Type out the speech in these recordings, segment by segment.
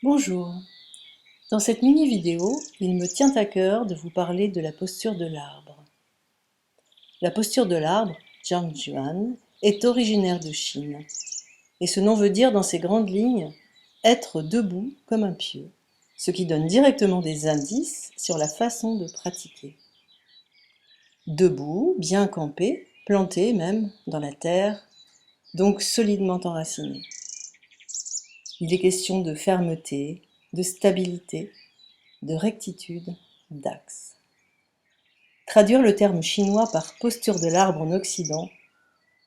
Bonjour, dans cette mini-vidéo, il me tient à cœur de vous parler de la posture de l'arbre. La posture de l'arbre, Jiangjuan, est originaire de Chine, et ce nom veut dire dans ses grandes lignes être debout comme un pieu, ce qui donne directement des indices sur la façon de pratiquer. Debout, bien campé, planté même dans la terre, donc solidement enraciné. Il est question de fermeté, de stabilité, de rectitude, d'axe. Traduire le terme chinois par posture de l'arbre en Occident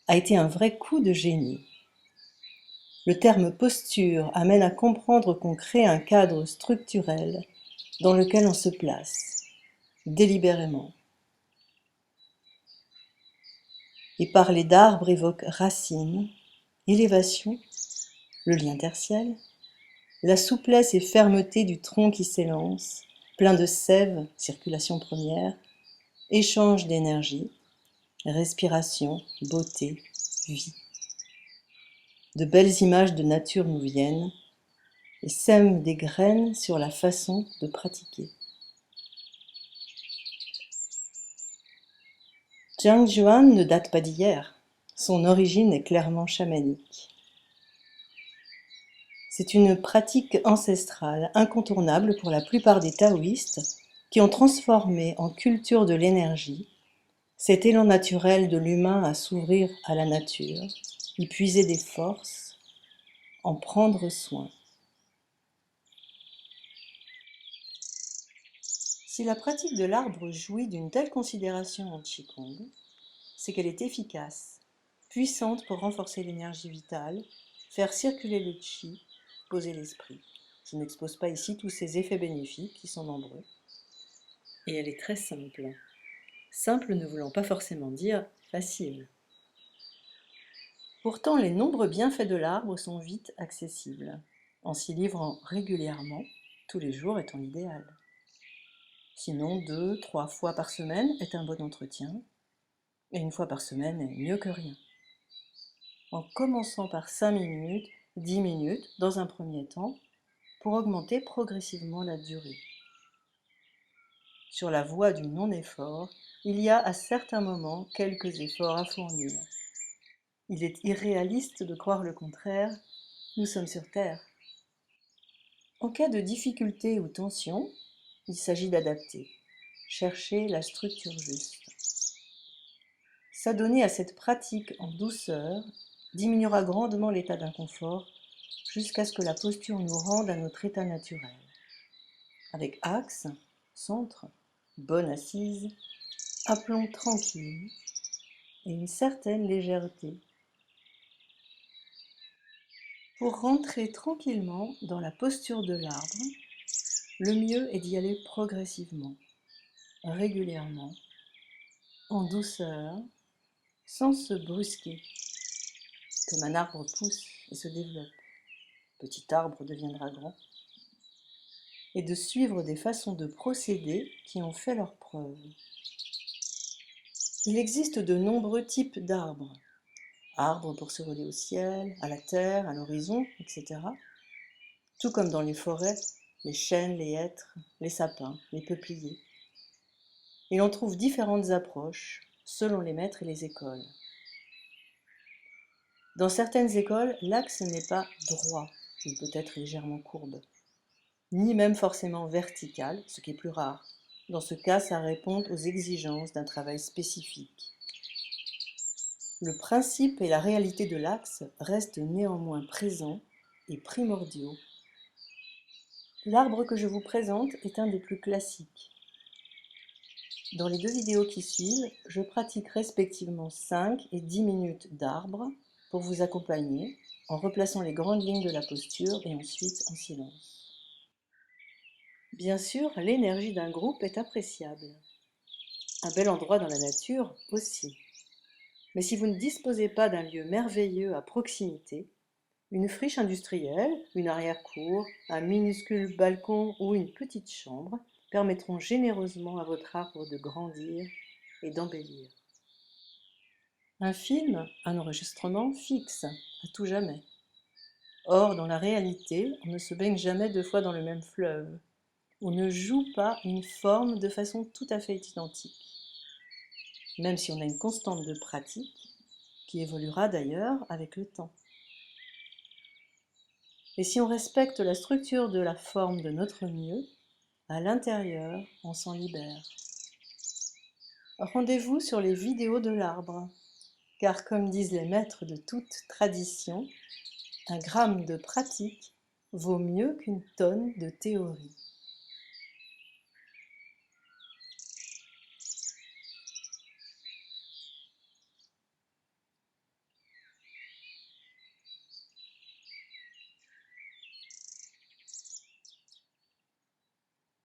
a été un vrai coup de génie. Le terme posture amène à comprendre qu'on crée un cadre structurel dans lequel on se place, délibérément. Et parler d'arbre évoque racines, élévation, le lien tertiel, la souplesse et fermeté du tronc qui s'élance, plein de sève, circulation première, échange d'énergie, respiration, beauté, vie. De belles images de nature nous viennent et sèment des graines sur la façon de pratiquer. Jiangjuan ne date pas d'hier. Son origine est clairement chamanique. C'est une pratique ancestrale incontournable pour la plupart des taoïstes qui ont transformé en culture de l'énergie cet élan naturel de l'humain à s'ouvrir à la nature, y puiser des forces, en prendre soin. Si la pratique de l'arbre jouit d'une telle considération en Qigong, c'est qu'elle est efficace, puissante pour renforcer l'énergie vitale, faire circuler le Qi, poser l'esprit. Je n'expose pas ici tous ses effets bénéfiques qui sont nombreux. Et elle est très simple. Simple ne voulant pas forcément dire facile. Pourtant, les nombreux bienfaits de l'arbre sont vite accessibles, en s'y livrant régulièrement, tous les jours étant l'idéal. Sinon, 2, 3 fois par semaine est un bon entretien, et 1 fois par semaine est mieux que rien. En commençant par 5 minutes, 10 minutes dans un premier temps, pour augmenter progressivement la durée. Sur la voie du non-effort, il y a à certains moments quelques efforts à fournir. Il est irréaliste de croire le contraire, nous sommes sur Terre. En cas de difficulté ou tension, il s'agit d'adapter, chercher la structure juste. S'adonner à cette pratique en douceur diminuera grandement l'état d'inconfort jusqu'à ce que la posture nous rende à notre état naturel. Avec axe, centre, bonne assise, aplomb tranquille et une certaine légèreté. Pour rentrer tranquillement dans la posture de l'arbre, le mieux est d'y aller progressivement, régulièrement, en douceur, sans se brusquer, comme un arbre pousse et se développe. Petit arbre deviendra grand. Et de suivre des façons de procéder qui ont fait leurs preuves. Il existe de nombreux types d'arbres. Arbres pour se voler au ciel, à la terre, à l'horizon, etc. Tout comme dans les forêts, les chênes, les hêtres, les sapins, les peupliers. Et l'on trouve différentes approches selon les maîtres et les écoles. Dans certaines écoles, l'axe n'est pas droit, il peut être légèrement courbe, ni même forcément vertical, ce qui est plus rare. Dans ce cas, ça répond aux exigences d'un travail spécifique. Le principe et la réalité de l'axe restent néanmoins présents et primordiaux. L'arbre que je vous présente est un des plus classiques. Dans les 2 vidéos qui suivent, je pratique respectivement 5 et 10 minutes d'arbre pour vous accompagner en replaçant les grandes lignes de la posture et ensuite en silence. Bien sûr, l'énergie d'un groupe est appréciable. Un bel endroit dans la nature aussi. Mais si vous ne disposez pas d'un lieu merveilleux à proximité, une friche industrielle, une arrière-cour, un minuscule balcon ou une petite chambre permettront généreusement à votre arbre de grandir et d'embellir. Un film, un enregistrement fixe, à tout jamais. Or, dans la réalité, on ne se baigne jamais deux fois dans le même fleuve. On ne joue pas une forme de façon tout à fait identique, même si on a une constante de pratique, qui évoluera d'ailleurs avec le temps. Et si on respecte la structure de la forme de notre mieux, à l'intérieur, on s'en libère. Rendez-vous sur les vidéos de l'arbre, car comme disent les maîtres de toute tradition, un gramme de pratique vaut mieux qu'une tonne de théorie.